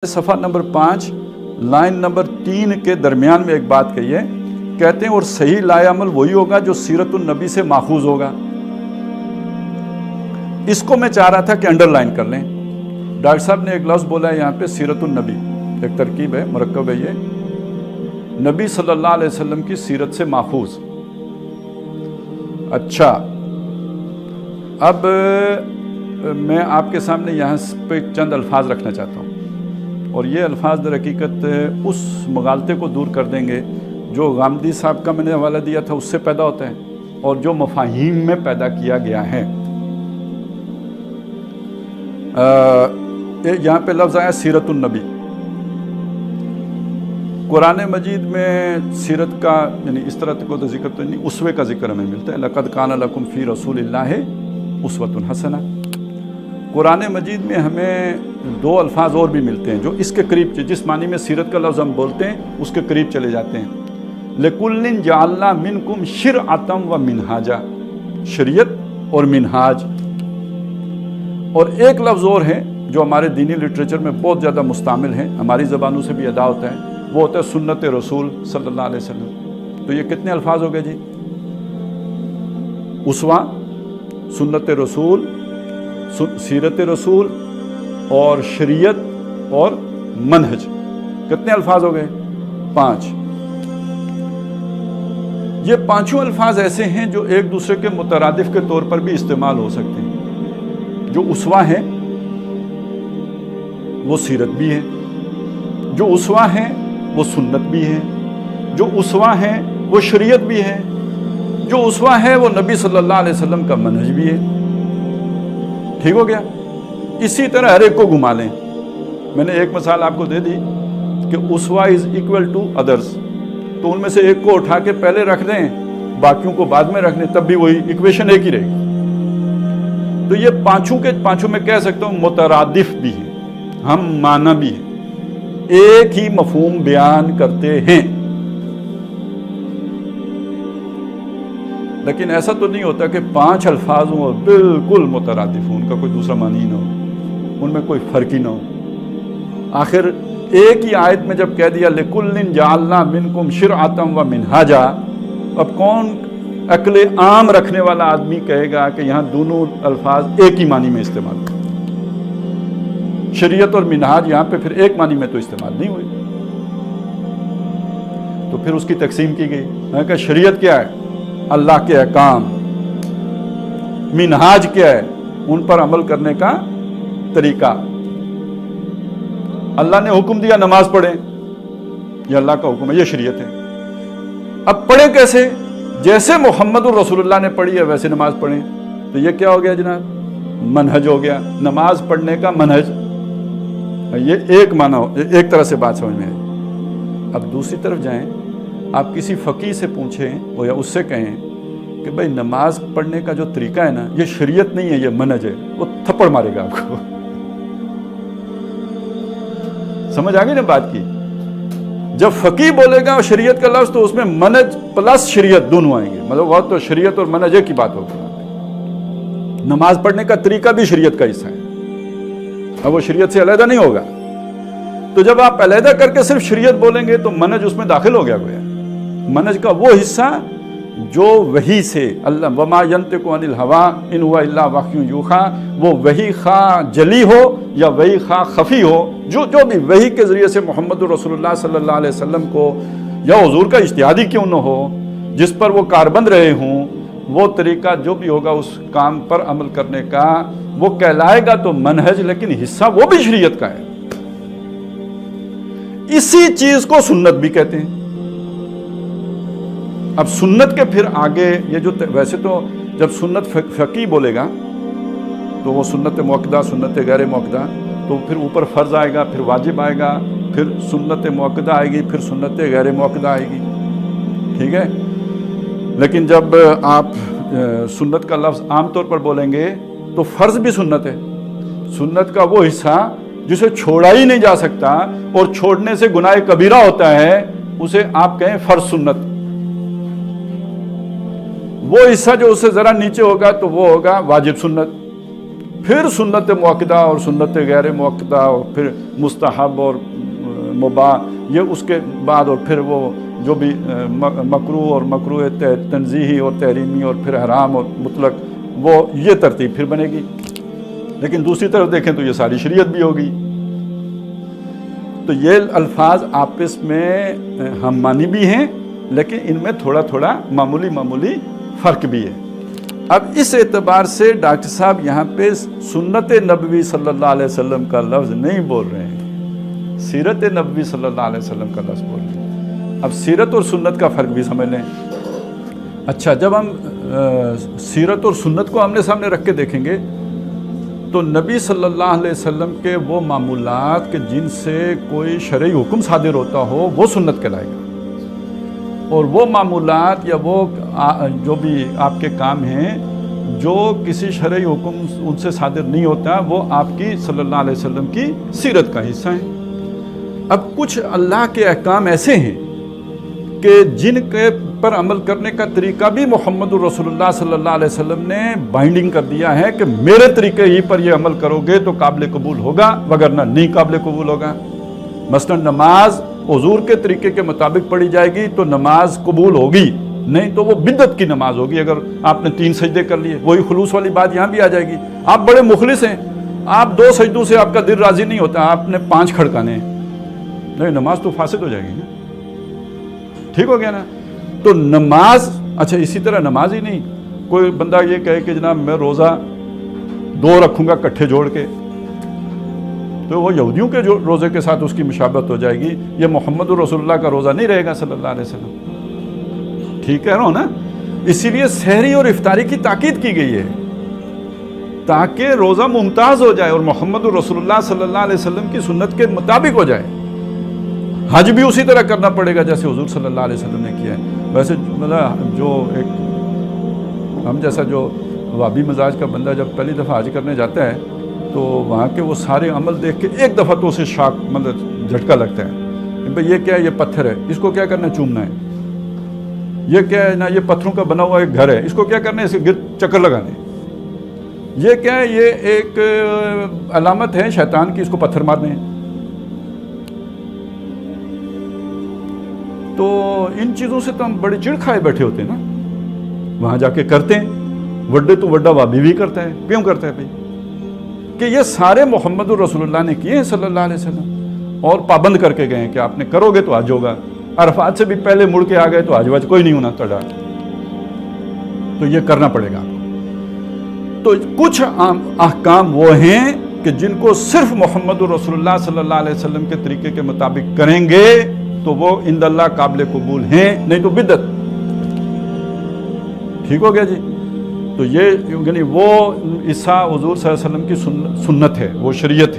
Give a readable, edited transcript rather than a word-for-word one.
صفحہ number 5 line number 3 کے درمیان میں ایک بات کہی ہے، کہتے ہیں اور صحیح لائے عمل وہی ہوگا جو سیرت النبی سے ماخوذ ہوگا۔ اس کو میں چاہ رہا تھا کہ انڈر لائن کر لیں۔ ڈاکٹر صاحب نے ایک لفظ بولا ہے یہاں پہ سیرت النبی، ایک ترکیب ہے، مرکب ہے، یہ نبی صلی اللہ علیہ وسلم کی سیرت سے ماخوذ۔ اچھا، اب میں آپ کے سامنے یہاں پہ چند الفاظ رکھنا چاہتا ہوں، اور یہ الفاظ در حقیقت اس مغالطے کو دور کر دیں گے جو غامدی صاحب کا میں نے حوالہ دیا تھا اس سے پیدا ہوتا ہے اور جو مفاہیم میں پیدا کیا گیا ہے۔ یہاں پہ لفظ آیا سیرت النبی۔ قرآن مجید میں سیرت کا یعنی اس طرح کو ذکر تو نہیں، اسوے کا ذکر ہمیں ملتا ہے، لقد کان لکم فی رسول اللہ اسوۃ حسنہ۔ قرآن مجید میں ہمیں دو الفاظ اور بھی ملتے ہیں جو اس کے قریب، جس معنی میں سیرت کا لفظ ہم بولتے ہیں اس کے قریب چلے جاتے ہیں۔ لِكُلٍّ جَعَلْنَا مِنْكُمْ شِرْعَةً وَمِنْهَاجًا، شریعت اور منہاج۔ اور ایک لفظ اور ہے جو ہمارے دینی لٹریچر میں بہت زیادہ مستعمل ہے، ہماری زبانوں سے بھی ادا ہوتا ہے، وہ ہوتا ہے سنت رسول صلی اللہ علیہ وسلم۔ تو یہ کتنے الفاظ ہو گئے جی؟ اسوہ، سنت رسول، سیرت رسول اور شریعت اور منہج، کتنے الفاظ ہو گئے؟ 5۔ یہ پانچوں الفاظ ایسے ہیں جو ایک دوسرے کے مترادف کے طور پر بھی استعمال ہو سکتے ہیں۔ جو اسوہ ہے وہ سیرت بھی ہے، جو اسوہ ہے وہ سنت بھی ہے، جو اسوہ ہے وہ شریعت بھی ہے، جو اسوہ ہے وہ نبی صلی اللہ علیہ وسلم کا منہج بھی ہے۔ ٹھیک ہو گیا؟ اسی طرح ہر ایک کو گھما لیں۔ میں نے ایک مثال آپ کو دے دی کہ اسوہ از ایکول ٹو ادرس، تو ان میں سے ایک کو اٹھا کے پہلے رکھ دیں، باقیوں کو بعد میں رکھ دیں، تب بھی وہی ایکویشن ایک ہی رہے گی۔ تو یہ پانچوں کے پانچوں میں کہہ سکتا ہوں مترادف بھی ہیں، ہم معنی بھی ہیں، ایک ہی مفہوم بیان کرتے ہیں۔ لیکن ایسا تو نہیں ہوتا کہ 5 الفاظ ہوں اور بالکل مترادف ہوں، ان کا کوئی دوسرا معنی نہ ہو، ان میں کوئی فرق ہی نہ ہو۔ آخر ایک ہی آیت میں جب کہہ دیا لِكُلٍّ جَعَلْنَا مِنْكُمْ شِرْعَةً وَمِنْهَاجًا، اب کون عقل عام رکھنے والا آدمی کہے گا کہ یہاں دونوں الفاظ ایک ہی معنی میں استعمال ہوئے؟ شریعت اور منہاج یہاں پہ پھر ایک معنی میں تو استعمال نہیں ہوئی، تو پھر اس کی تقسیم کی گئی۔ میں کہا شریعت کیا ہے؟ اللہ کے احکام۔ منہاج کیا ہے؟ ان پر عمل کرنے کا طریقہ۔ اللہ نے حکم دیا نماز پڑھیں، یہ اللہ کا حکم ہے، یہ شریعت ہے۔ اب پڑھیں کیسے؟ جیسے محمد الرسول اللہ نے پڑھی ہے ویسے نماز پڑھیں، تو یہ کیا ہو گیا جناب؟ منہج ہو گیا، نماز پڑھنے کا منہج۔ یہ ایک معنی ہو، ایک طرح سے بات سمجھ میں آئی۔ اب دوسری طرف جائیں، آپ کسی فقیہ سے پوچھیں اور یا اس سے کہیں کہ بھائی نماز پڑھنے کا جو طریقہ ہے نا، یہ شریعت نہیں ہے، یہ منہج ہے، وہ تھپڑ مارے گا آپ کو۔ سمجھ آ گئی نا بات کی؟ جب فقیہ بولے گا شریعت کا لفظ تو اس میں منہج پلس شریعت دونوں آئیں گے، مطلب وہ تو شریعت اور منہج ایک ہی بات ہوگی۔ نماز پڑھنے کا طریقہ بھی شریعت کا حصہ ہے، اب وہ شریعت سے علیحدہ نہیں ہوگا۔ تو جب آپ علیحدہ کر کے صرف شریعت بولیں گے تو منہج اس میں داخل ہو گیا گویا۔ منہج کا وہ حصہ جو وحی سے، اللہ وما ینطق عن الہوی ان ہوا الا وحی یوحی، وہ وحی خواہ جلی ہو یا وحی خواہ خفی ہو، جو بھی وحی کے ذریعے سے محمد رسول اللہ صلی اللہ علیہ وسلم کو یا حضور کا اجتہادی کیوں نہ ہو، جس پر وہ کاربند رہے ہوں، وہ طریقہ جو بھی ہوگا اس کام پر عمل کرنے کا وہ کہلائے گا تو منہج، لیکن حصہ وہ بھی شریعت کا ہے۔ اسی چیز کو سنت بھی کہتے ہیں۔ اب سنت کے پھر آگے یہ جو ویسے تو جب سنت فقیہ بولے گا تو وہ سنت موقدہ، سنت غیر موقدہ، تو پھر اوپر فرض آئے گا، پھر واجب آئے گا، پھر سنت موقدہ آئے گی، پھر سنت غیر موقدہ آئے گی، ٹھیک ہے؟ لیکن جب آپ سنت کا لفظ عام طور پر بولیں گے تو فرض بھی سنت ہے، سنت کا وہ حصہ جسے چھوڑا ہی نہیں جا سکتا اور چھوڑنے سے گناہ کبیرہ ہوتا ہے، اسے آپ کہیں فرض سنت۔ وہ حصہ جو اس سے ذرا نیچے ہوگا تو وہ ہوگا واجب سنت۔ پھر سنت مؤکدہ اور سنت غیر مؤکدہ اور پھر مستحب اور مباح، یہ اس کے بعد، اور پھر وہ جو بھی مکروہ اور مکروہ تنزیہی اور تحریمی اور پھر حرام اور مطلق، وہ یہ ترتیب پھر بنے گی۔ لیکن دوسری طرف دیکھیں تو یہ ساری شریعت بھی ہوگی۔ تو یہ الفاظ آپس میں ہم معنی بھی ہیں، لیکن ان میں تھوڑا تھوڑا معمولی فرق بھی ہے۔ اب اس اعتبار سے ڈاکٹر صاحب یہاں پہ سنت نبوی صلی اللہ علیہ وسلم کا لفظ نہیں بول رہے ہیں، سیرت نبوی صلی اللہ علیہ وسلم کا لفظ بول رہے ہیں۔ اب سیرت اور سنت کا فرق بھی سمجھ لیں۔ اچھا، جب ہم سیرت اور سنت کو آمنے سامنے رکھ کے دیکھیں گے تو نبی صلی اللہ علیہ وسلم کے وہ معمولات کہ جن سے کوئی شرعی حکم صادر ہوتا ہو وہ سنت کہلائے گا، اور وہ معمولات یا وہ جو بھی آپ کے کام ہیں جو کسی شرعی حکم ان سے صادر نہیں ہوتا، وہ آپ کی صلی اللہ علیہ وسلم کی سیرت کا حصہ ہیں۔ اب کچھ اللہ کے احکام ایسے ہیں کہ جن کے پر عمل کرنے کا طریقہ بھی محمد الرسول اللہ صلی اللہ علیہ وسلم نے بائنڈنگ کر دیا ہے کہ میرے طریقے ہی پر یہ عمل کرو گے تو قابل قبول ہوگا، وگرنہ نہیں قابل قبول ہوگا۔ مثلا نماز حضور کے طریقے کے مطابق پڑھی جائے گی تو نماز قبول ہوگی، نہیں تو وہ بدعت کی نماز ہوگی۔ اگر آپ نے 3 سجدے کر لیے، وہی خلوص والی بات یہاں بھی آ جائے گی۔ آپ بڑے مخلص ہیں، آپ 2 سجدوں سے آپ کا دل راضی نہیں ہوتا، آپ نے 5 کھڑکانے ہیں، نہیں نماز تو فاسد ہو جائے گی نا، ٹھیک ہو گیا نا۔ تو نماز، اچھا اسی طرح نماز ہی نہیں، کوئی بندہ یہ کہے کہ جناب میں روزہ 2 رکھوں گا کٹھے جوڑ کے، تو وہ یہودیوں کے جو روزے کے ساتھ اس کی مشابہت ہو جائے گی۔ یہ محمد الرسول اللہ کا روزہ نہیں رہے گا صلی اللہ علیہ وسلم، ٹھیک کہہ رہا ہوں نا۔ اسی لیے سحری اور افطاری کی تاکید کی گئی ہے تاکہ روزہ ممتاز ہو جائے اور محمد الرسول اللہ صلی اللہ علیہ وسلم کی سنت کے مطابق ہو جائے۔ حج بھی اسی طرح کرنا پڑے گا جیسے حضور صلی اللہ علیہ وسلم نے کیا ہے۔ ویسے مطلب جو ایک ہم جیسا جو وابی مزاج کا بندہ جب پہلی دفعہ حج کرنے جاتا ہے تو وہاں کے وہ سارے عمل دیکھ کے ایک دفعہ تو اسے شاک مطلب جھٹکا لگتا ہے، بھئی یہ کیا ہے، یہ پتھر ہے، اس کو کیا کرنا ہے، چومنا ہے۔ یہ کیا ہے نا، یہ پتھروں کا بنا ہوا ایک گھر ہے، اس کو کیا کرنا ہے، اسے چکر لگانے۔ یہ کیا ہے، یہ ایک علامت ہے شیطان کی، اس کو پتھر مارنے ہیں۔ تو ان چیزوں سے تو ہم بڑے چڑ کھائے بیٹھے ہوتے ہیں نا، وہاں جا کے کرتے ہیں۔ وڈے تو وڈا وابی بھی کرتا ہے، کیوں کرتا ہے بھائی؟ کہ یہ سارے محمد الرسول اللہ نے کیے ہیں صلی اللہ علیہ وسلم، اور پابند کر کے گئے ہیں کہ آپ نے کرو گے تو حج ہوگا۔ عرفات سے بھی پہلے مڑ کے آ گئے تو حج وج کوئی نہیں ہونا تڑا، تو یہ کرنا پڑے گا۔ تو کچھ احکام وہ ہیں کہ جن کو صرف محمد الرسول اللہ صلی اللہ علیہ وسلم کے طریقے کے مطابق کریں گے تو وہ عند اللہ قابل قبول ہیں، نہیں تو بدعت۔ ٹھیک ہو گیا جی؟ تو یہ یعنی وہ عیسیٰ حضور صلی اللہ علیہ وسلم کی سنت ہے، وہ شریعت ہے۔